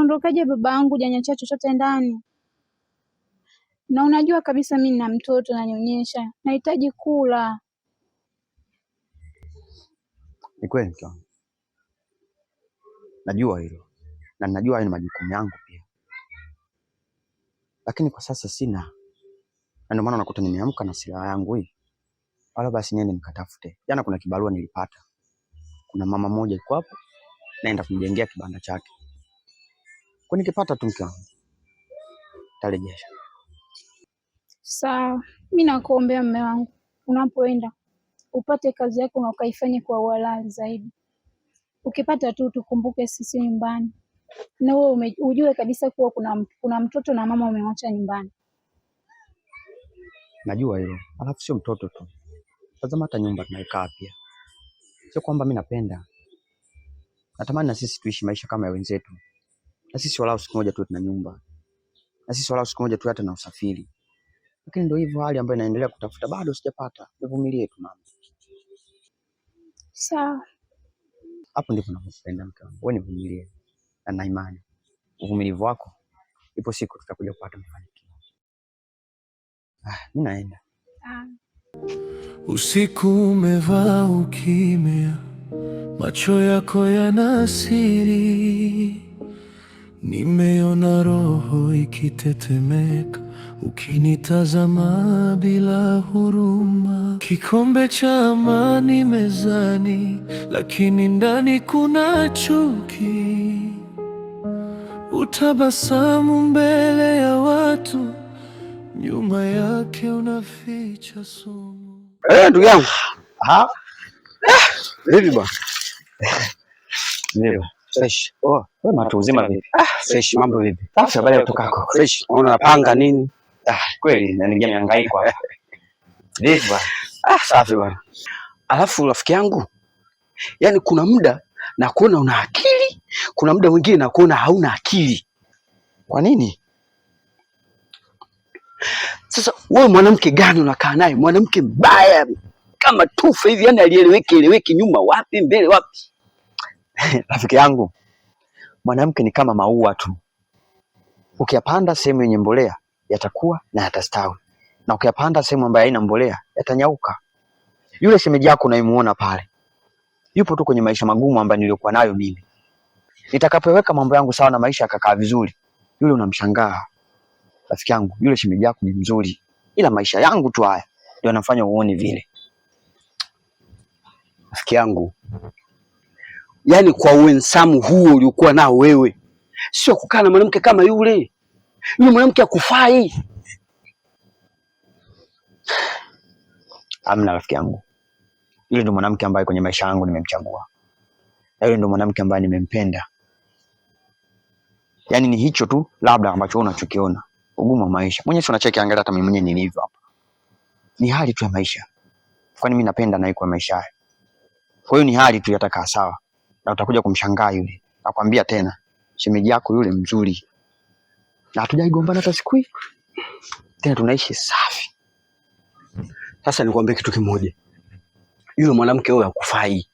unaondokaje baba yangu hujaniachia chochote ndani? Na unajua kabisa mimi nina mtoto nanyonyesha. Nahitaji kula. Ni kweli mke wangu. Najua hilo. Na najua hayo ni majukumu yangu pia. Lakini kwa sasa sina. Na ndio maana nakuta nimeamka na silaha yangu hii. Wala basi niende nikatafute. Jana kuna kibarua nilipata. Kuna mama mmoja yuko hapo. Naenda kumjengea kibanda chake. Kwa nikipata tu mke wangu tarejesha. Sawa. Mimi nakuombea mume wangu. Unapoenda upate kazi yako na ukaifanye kwa uhalali zaidi. Ukipata tu tukumbuke sisi nyumbani. Na wewe ujue kabisa kuwa kuna mtoto na mama umemwacha nyumbani. Najua hilo. Alafu sio mtoto tu. Tazama hata nyumba tunayokaa pia. Sio kwamba mimi napenda. Natamani na sisi tuishi maisha kama ya wenzetu. Na sisi walau siku moja tu tuna nyumba. Na sisi walau siku moja tu hata na usafiri. Lakini ndio hivyo hali ambayo inaendelea kutafuta bado sijapata. Nivumilie tu mama. Sawa. Hapo ndipo nakupenda mke wangu. Wewe nivumilie. Na nina imani. Uvumilivu wako ipo siku tutakuja kupata mafanikio. Mimi naenda. Usiku umevaa ukimya, macho yako yana siri. Nimeona roho ikitetemeka, ukinitazama bila huruma. Kikombe cha amani mezani, lakini ndani kuna chuki. Utabasamu mbele ya watu, nyuma yake unaficha sumu. Ndugu yangu. Vipi bwana? Ndio. Fresh. Wewe matu uzima vipi? Fresh, mambo vipi? Safi, habari utokako. Fresh. Unaona napanga nini? Kweli na ningia mihangaiko hapa. Vipi bwana? Safi bwana. Alafu rafiki yangu, yani kuna muda na kuona una akili, kuna muda mwingine na kuona hauna akili. Kwa nini? Sasa wewe mwanamke gani unakaa naye? Mwanamke mbaya kama tufa hivi, yani alieleweki nyuma wapi mbele wapi? Rafiki yangu, mwanamke ni kama maua tu. Ukiyapanda sehemu yenye mbolea yatakuwa na yatastawi. Na ukiyapanda sehemu ambayo haina mbolea yatanyauka. Yule shemeji yako unayemuona pale yupo tu kwenye maisha magumu ambayo nilikuwa nayo mimi. Nitakapoweka mambo yangu sawa na maisha yakakaa vizuri, yule unamshangaa. Rafiki yangu, yule shemeji yako ni mzuri, ila maisha yangu tu haya ndio yanafanya uone vile. Rafiki yangu, yani kwa uensamu huo uliokuwa nao wewe, sio kukaa na mwanamke kama yule. Yule mwanamke akufai. Amna rafiki yangu. Yule ndio mwanamke ambaye kwenye maisha yangu nimemchagua. Na yule ndio mwanamke ambaye nimempenda. Yaani ni hicho tu labda ambacho unachokiona. Ugumu wa maisha. Mwenyewe unacheki, angalia hata mimi mwenyewe nilivyo hapa. Ni hali tu ya maisha. Kwani mimi napenda na iko maisha haya. Kwa hiyo ni hali tu yatakaa sawa. Na utakuja kumshangaa yule. Nakwambia tena, shemeji yako yule mzuri. Na hatujagombana hata siku hii. Tena tunaishi safi. Sasa nikwambie kitu kimoja. Yule mwanamke wewe hakufai.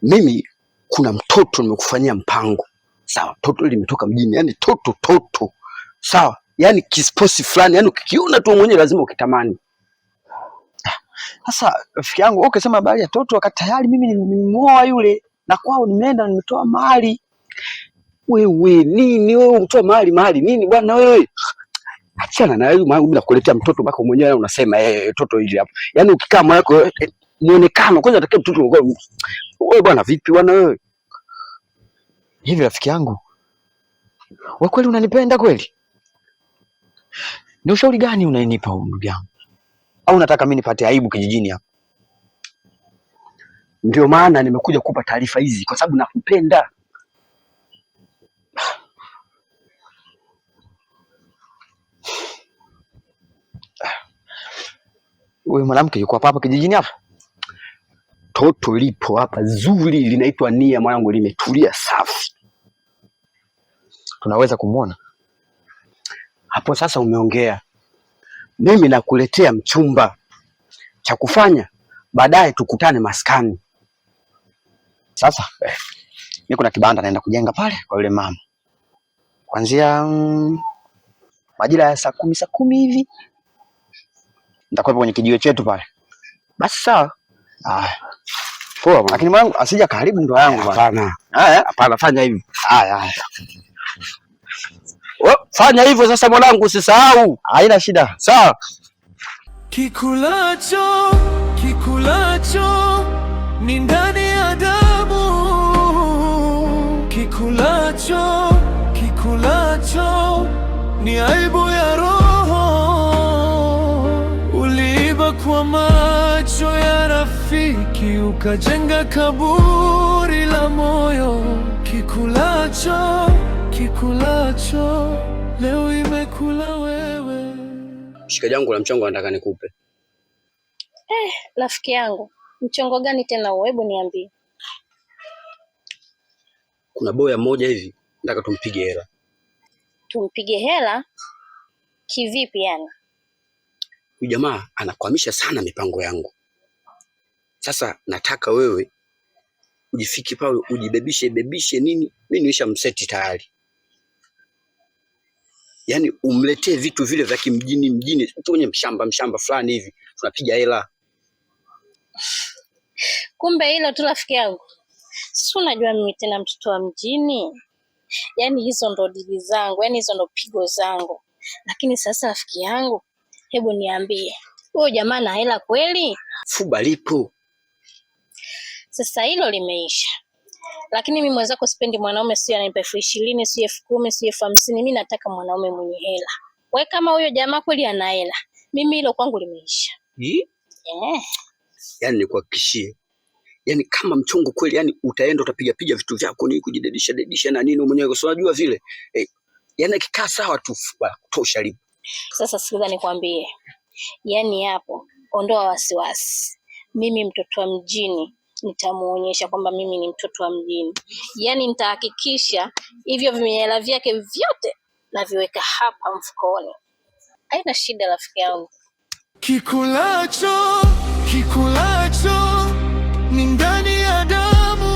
Mimi kuna mtoto nimekufanyia mpango. Sawa, toto limetoka mjini, yani toto. Sawa, yani kisposi fulani, yani ukikiona tu mwenyewe lazima ukitamani. Sasa rafiki yangu, ukisema habari ya toto wakati tayari mimi nimemuoa yule na kwao nimeenda nimetoa mali. Wewe nini wewe umtoa mali nini bwana wewe? Achana na yule mwanangu, mimi nakuletea mtoto mpaka mwenyewe unasema toto hili hapo. Yaani ukikaa mwako muonekano kwanza atakia mtoto wewe bwana vipi bwana wewe? Hivi rafiki yangu, wewe kweli unanipenda kweli? Ni ushauri gani unanipa ndugu yangu? Au unataka mimi nipate aibu kijijini hapa? Ndio maana nimekuja kukupa taarifa hizi kwa sababu nakupenda. Wewe mwanamke yuko hapa kijijini hapa? Toto lipo hapa zuri, linaitwa Nia mwanangu, limetulia safi. Tunaweza kumuona hapo? Sasa umeongea. Mimi nakuletea mchumba. Cha kufanya baadaye tukutane maskani. Sasa mimi kuna kibanda naenda kujenga pale kwa yule mama. kuanzia majira ya saa 10 hivi nitakuwa kwenye kijiwe chetu pale. Basi sawa. Poa. Lakini mwanangu asija karibu ndoa yangu bwana. Hapana, fanya hivi. Haya. Fanya hivyo sasa mwanangu, usisahau. Haina shida. Sawa. Kikulacho ni ndani ya damu. Kikulacho ni aibu ya roho. Uliiba kwa macho ya rafiki, ukajenga kaburi la moyo. Kikulacho leo imekula wewe. Shikaji yangu la mchongo nataka nikupe. Rafiki yangu, mchongo gani tena huo? Hebu niambie. Kuna boya mmoja hivi nataka tumpige hela. Tumpige hela? Kivipi yani? Huyu jamaa anakwamisha sana mipango yangu. Sasa nataka wewe ujifiki pale, ujibebishe nini? Mimi niisha mseti tayari. Yaani umletee vitu vile vya kimjini tu, kwenye mshamba fulani hivi, tunapiga hela. Kumbe hilo tu rafiki yangu. Si unajua mimi tena mtoto wa mjini. Yaani hizo ndo dili zangu, yaani hizo ndo pigo zangu. Lakini sasa rafiki yangu, hebu niambie, huyo jamaa na hela kweli? Fuba lipo. Sasa hilo limeisha. Lakini mimi mwenzako sipendi mwanaume sio ananipa 20,000, sio 10,000, sio 50,000. Mimi nataka mwanaume mwenye hela. Wewe kama huyo jamaa kweli ana hela, mimi hilo kwangu limeisha. Yaani nikuhakikishie. Yaani kama mchongo kweli, yani utaenda utapiga vitu vyako ni kujidedisha na nini mwenyewe, kwa unajua vile. Yaani kikaa sawa tu kutosha lipo. Sasa sikiliza nikwambie. Yaani hapo ondoa wasiwasi. Mimi mtoto wa mjini nitamuonyesha kwamba mimi ni mtoto wa mjini. Yaani nitahakikisha hivyo vimehela vyake vyote na viweka hapa mfukoni. Haina shida rafiki yangu. Kikulacho ni ndani ya damu.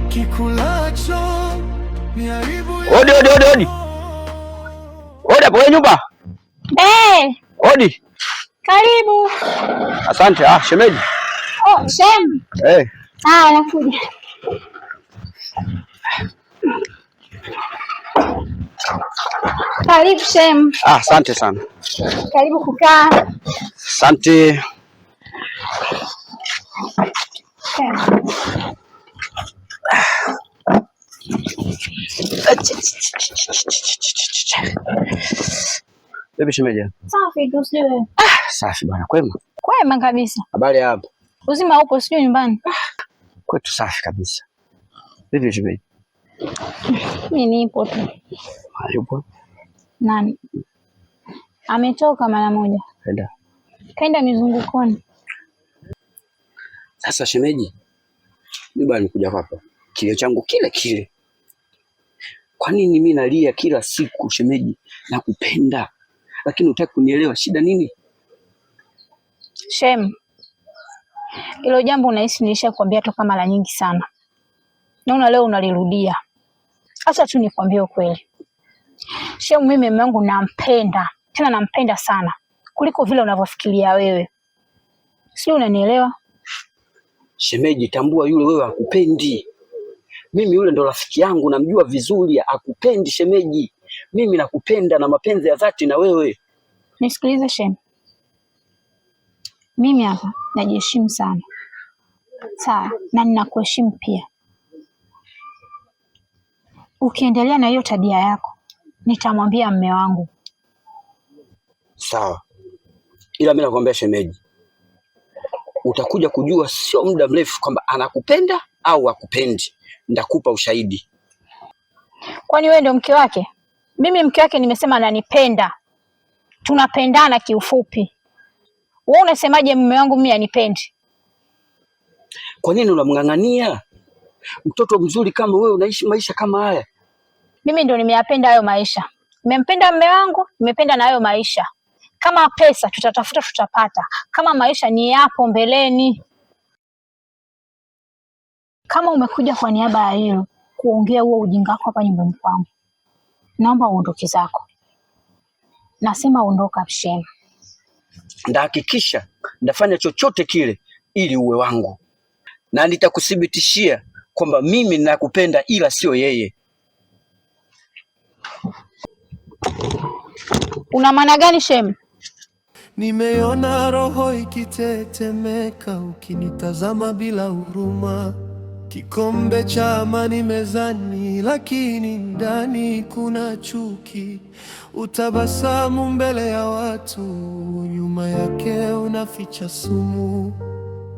Kikulacho ni aibu ya... Odi. Odi hapo nyumba. Odi. Karibu. Asante. Shemeji. Shem. Nakuja. Karibu Shem. Asante sana. Karibu kukaa. Asante. Bibi shemeji. Safi tu sio. Safi bwana, kwema? Kwema kabisa. Habari hapo? Uzima upo sio nyumbani? Kwetu safi kabisa. Bibi shemeji. Mimi nipo tu. Hayupo? Nani? Ametoka mara moja. Kaenda mizungukoni. Sasa shemeji, mimi bwana nikuja hapa. Kilio changu kile. Kwa nini mimi nalia kila siku shemeji? Nakupenda. Lakini hutaki kunielewa, shida nini? Shem. Hilo jambo unahisi nilishakwambia toka mara nyingi sana. Naona leo unalirudia. Acha tu nikwambie ukweli. Shem, mimi mume wangu nampenda. Tena nampenda sana kuliko vile unavyofikiria wewe. Sio, unanielewa? Shemeji, tambua yule wewe hakupendi. Mimi yule ndo rafiki yangu, namjua vizuri, hakupendi shemeji. Mimi nakupenda na mapenzi ya dhati na wewe. Nisikilize Shem. Mimi hapa najiheshimu sana. Sawa, na ninakuheshimu pia. Ukiendelea na hiyo tabia yako, nitamwambia mume wangu. Sawa. Ila mimi nakwambia shemeji, utakuja kujua sio muda mrefu kwamba anakupenda au hakupendi. Ndakupa ushahidi. Kwani wewe ndio mke wake? Mimi mke wake nimesema ananipenda. Tunapendana kiufupi. Wewe unasemaje mume wangu mimi anipendi? Kwa nini unamng'ang'ania? Mtoto mzuri kama wewe unaishi maisha kama haya. Mimi ndio nimeyapenda hayo maisha. Nimempenda mume wangu, nimependa na hayo maisha. Kama pesa tutatafuta tutapata. Kama maisha ni yapo mbeleni. Kama umekuja kwa niaba ya hilo, kuongea huo ujinga wako hapa nyumbani kwangu. Naomba uondoke zako. Nasema ondoka Shema. Ndahakikisha ndafanya chochote kile ili uwe wangu, na nitakuthibitishia kwamba mimi ninakupenda ila sio yeye. Una maana gani Shema? Nimeona roho ikitetemeka ukinitazama bila huruma, kikombe cha amani mezani, lakini ndani kuna chuki. Utabasamu mbele ya watu, nyuma yake unaficha sumu.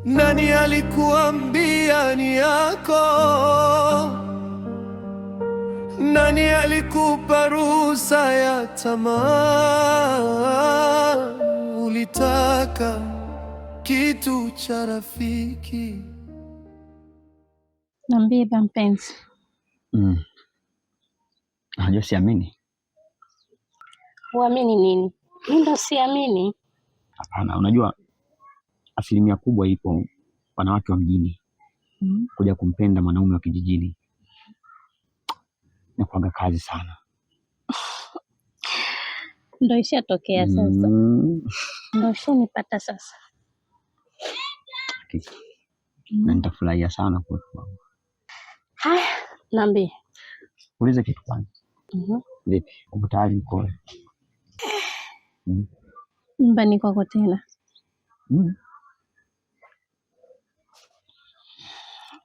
Nani alikuambia ni yako? Nani alikupa ruhusa ya tamaa? Ulitaka kitu cha rafiki. Niambie ba mpenzi. Najua siamini. Huamini nini? Mimi ndo siamini. Hapana, unajua asilimia kubwa ipo wanawake wa mjini kuja kumpenda mwanaume wa kijijini. Nakuaga kazi sana. Ndo ishatokea sasa. Ndo ishanipata sasa. Na nitafurahia sana kwa sababu. Haya, niambie. Uliza kitu kwanza. Vipi? Uko tayari mkoa? Nyumbani kwako tena.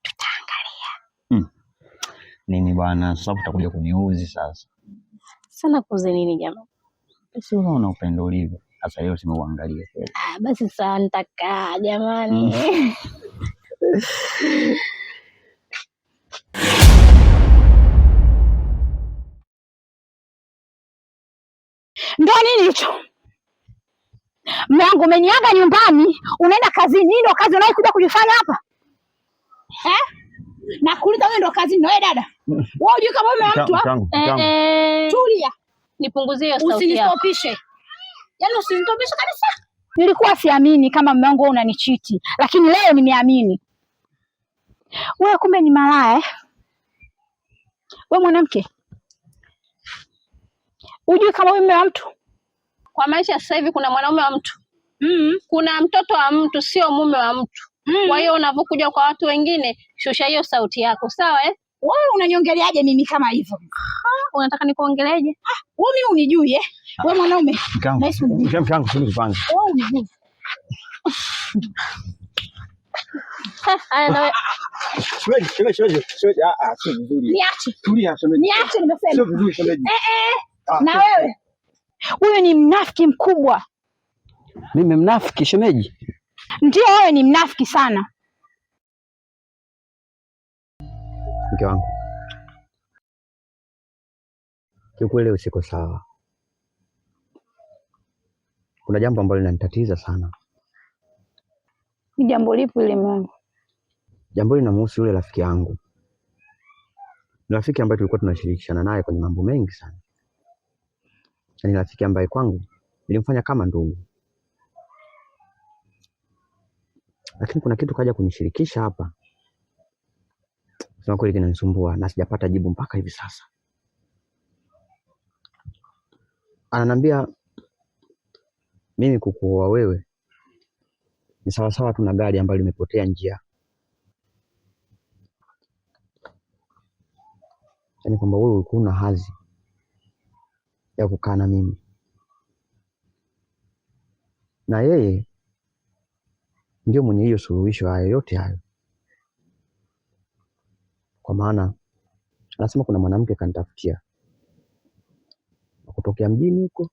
Tutaangalia. Nini bwana, sasa utakuja kuniuzi sasa. Sana kuze nini jamani? Sisi unaona upendo ulivyo. Sasa leo simeuangalia kweli. Basi saa nitakaa jamani. Ndio nini hicho? Mume wangu umeniaga nyumbani, unaenda kazini. Nini ndo kazi unayokuja kujifanya hapa? Na kuuliza wewe ndo kazi wewe dada. Wewe unajua kama mume wa mtu? Tulia. Nipunguzie hiyo sauti yako. Usinistopishe. Yaani usinistopishe kabisa. Nilikuwa siamini kama mume wangu unanichiti, lakini leo nimeamini. Wewe kumbe ni malaya. Wewe mwanamke. Unajua kama wewe mume wa mtu? Kwa maisha sasa hivi kuna mwanaume wa mtu. Kuna mtoto wa mtu, sio mume wa mtu. Kwa hiyo unapokuja kwa watu wengine, shusha hiyo sauti yako, sawa eh? Wewe unaniongeleaje mimi kama hivyo? Unataka nikuongeleaje? Wewe mimi unijui eh? Wewe mwanaume. Nice mkangu sio kwanza. Wewe unijui. Haya na wewe. Shemeji. Sio vizuri. Niache. Tulia shemeji. Niache nimesema. Sio vizuri shemeji. Na wewe. Wewe ni mnafiki mkubwa. Mimi mnafiki shemeji? Ndio, wewe ni mnafiki sana. Mke wangu, kiukweli usiko sawa. Kuna jambo ambalo linanitatiza sana. Ni jambo lipi ile mwanangu? Jambo linamhusu yule rafiki yangu. Ni rafiki ambaye tulikuwa tunashirikishana naye kwenye mambo mengi sana. Ni rafiki ambaye kwangu nilimfanya kama ndugu. Lakini kuna kitu kaja kunishirikisha hapa. Sema kweli kinanisumbua na sijapata jibu mpaka hivi sasa. Ananiambia mimi kukuoa wewe ni sawa sawa tu na gari ambalo limepotea njia. Yaani kwamba wewe ulikuwa una hadhi ya kukaa na mimi. Na yeye ndio mwenye hiyo suluhisho hayo yote hayo. Kwa maana anasema kuna mwanamke kanitafutia kutokea mjini huko.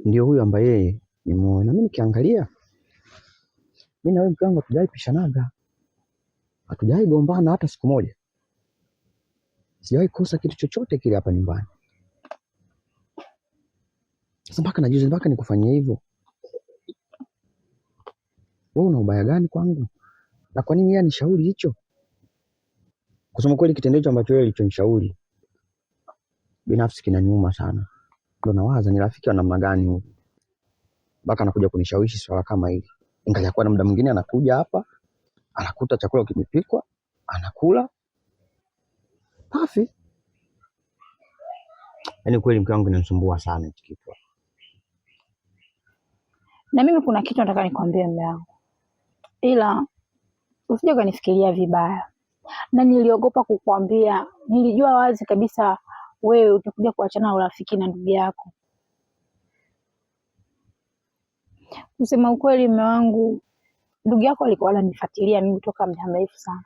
Ndio huyo ambaye yeye ni muoe. Na mimi nikiangalia, mimi na wewe mke wangu hatujai pishanaga, hatujai gombana hata siku moja. Sijawahi kosa kitu chochote kile hapa nyumbani. Sasa mpaka najuzi mpaka nikufanyia hivyo. Wewe una ubaya gani kwangu? Na kwa nini yeye anishauri hicho? Kusema kweli kitendo hicho ambacho yeye alichonishauri binafsi kinaniuma sana. Ndio nawaza ni rafiki wa namna gani huyo? Mpaka anakuja kunishawishi swala kama hili. Ingawa kwa muda mwingine anakuja hapa anakuta chakula kimepikwa, anakula safi. Yaani kweli mke wangu inanisumbua sana hiki kitu. Na mimi kuna kitu nataka nikwambie mume wangu, ila usije ukanifikiria vibaya. Na niliogopa kukwambia, nilijua wazi kabisa wewe utakuja kuachana na urafiki na ndugu yako. Kusema ukweli mume wangu, ndugu yako alikuwa ananifuatilia mimi toka muda mrefu sana,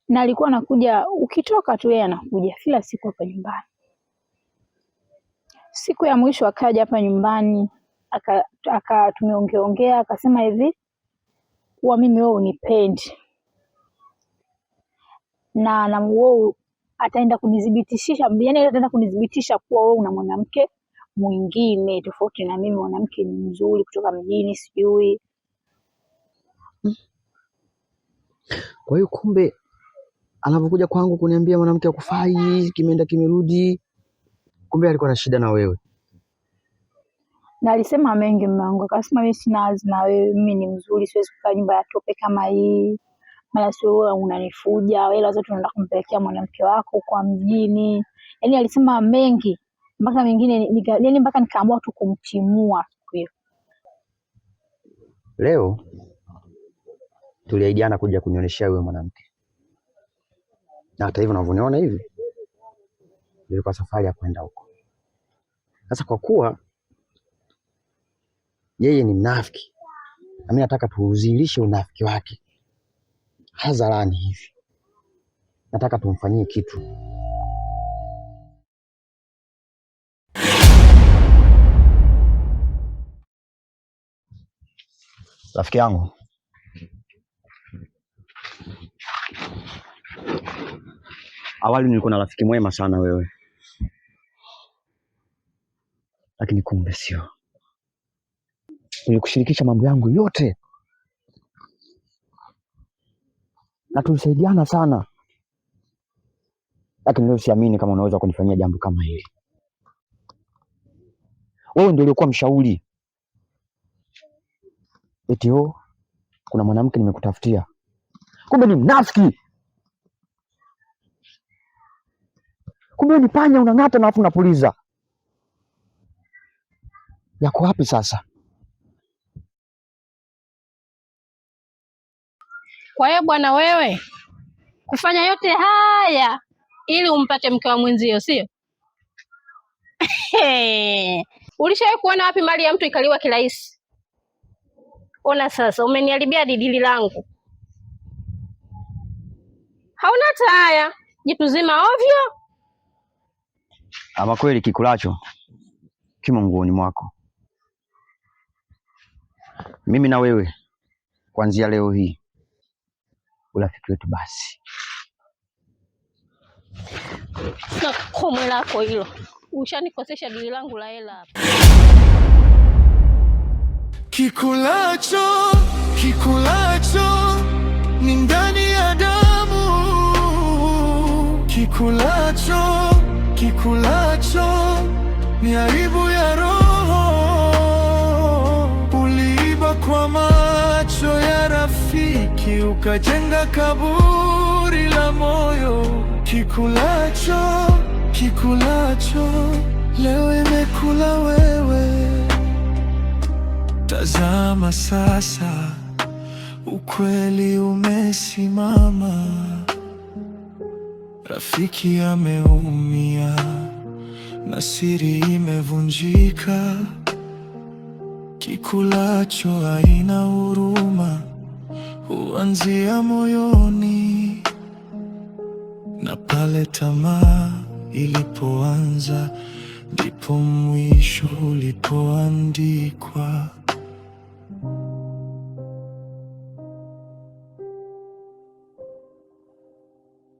na alikuwa anakuja, ukitoka tu yeye anakuja kila siku hapa nyumbani. Siku ya mwisho akaja hapa nyumbani, tumeongeongea, akasema hivi kuwa mimi wewe unipendi, na wewe ataenda kunidhibitisha, yani ataenda kunidhibitisha kuwa wewe una mwanamke mwingine tofauti na mimi, mwanamke ni mzuri kutoka mjini sijui. Kwa hiyo kumbe anapokuja kwangu kuniambia mwanamke akufai, kimeenda kimerudi, kumbe alikuwa na shida na wewe. Na alisema mengi mume wangu, akasema mimi sina hazi na wewe, mimi ni mzuri, siwezi kukaa nyumba ya tope kama hii, mara sio wewe unanifuja, wewe lazima tunaenda kumpelekea mwanamke wako kwa mjini. Yaani alisema mengi mpaka mengine yani mpaka nikaamua tu kumtimua siku hiyo. Leo tuliahidiana kuja kunionyeshia wewe mwanamke, na hata hivyo unavyoniona hivi nilikuwa safari ya kwenda huko. Sasa kwa kuwa yeye ni mnafiki na mimi nataka tuuzilishe unafiki wake hadharani hivi, nataka tumfanyie kitu. Rafiki yangu, awali nilikuwa na rafiki mwema sana wewe, lakini kumbe sio. Nilikushirikisha mambo yangu yote na tulisaidiana sana, lakini leo siamini kama unaweza kunifanyia jambo kama hili. Wewe ndio ulikuwa mshauri eti kuna mwanamke nimekutafutia, kumbe ni mnafiki. Kumbe ni panya unang'ata na afu unapuliza. Yako wapi sasa? Kwa hiyo bwana, wewe kufanya yote haya ili umpate mke wa mwenzio, sio? Ulishawahi kuona wapi mali ya mtu ikaliwa kirahisi? Ona sasa, umeniharibia didili langu. Hauna hata haya, jitu zima ovyo. Ama kweli kikulacho kimo nguoni mwako. Mimi na wewe kuanzia leo hii urafiki wetu basi. Na komwe lako hilo, ushanikosesha dili langu la hela hapa. Kikulacho ni ndani ya damu. Kikulacho ni aibu ya roho. Uliiba kwa macho ya rafiki, ukajenga kaburi la moyo. Kikulacho leo imekula wewe. Tazama sasa, ukweli umesimama. Rafiki ameumia na siri imevunjika. Kikulacho haina huruma, huanzia moyoni. Na pale tamaa ilipoanza, ndipo mwisho ulipoandikwa.